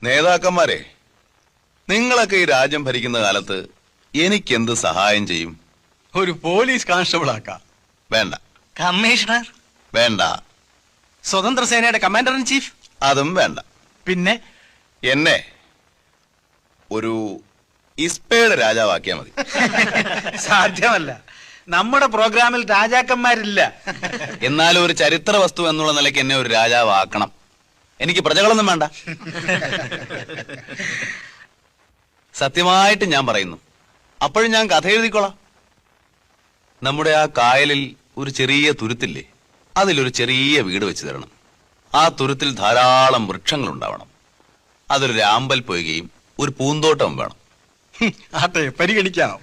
നേതാക്കന്മാരെ, നിങ്ങളൊക്കെ ഈ രാജ്യം ഭരിക്കുന്ന കാലത്ത് എനിക്കെന്ത് സഹായം ചെയ്യും? ഒരു പോലീസ് കോൺസ്റ്റബിൾ ആക്കാം. വേണ്ട. കമ്മീഷണർ? വേണ്ട. സ്വതന്ത്ര സേനയുടെ കമാൻഡർ ഇൻ ചീഫ്? അതും വേണ്ട. പിന്നെ എന്നെ ഒരു ഇസ്പയുടെ രാജാവാക്കിയാ മതി. സാധ്യമല്ല, നമ്മുടെ പ്രോഗ്രാമിൽ രാജാക്കന്മാരില്ല. എന്നാലും ഒരു ചരിത്ര വസ്തു എന്നുള്ള നിലയ്ക്ക് എന്നെ ഒരു രാജാവാക്കണം. എനിക്ക് പ്രജകളൊന്നും വേണ്ട. സത്യമായിട്ട് ഞാൻ പറയുന്നു. അപ്പോഴും ഞാൻ കഥ എഴുതിക്കോളാം. നമ്മുടെ ആ കായലിൽ ഒരു ചെറിയ തുരുത്തില്ലേ, അതിലൊരു ചെറിയ വീട് വെച്ച് തരണം. ആ തുരുത്തിൽ ധാരാളം വൃക്ഷങ്ങൾ ഉണ്ടാവണം. അതൊരു രാമ്പൽ പൊയ്കയും ഒരു പൂന്തോട്ടവും വേണം. ആട്ടെ, പരിഗണിക്കാം.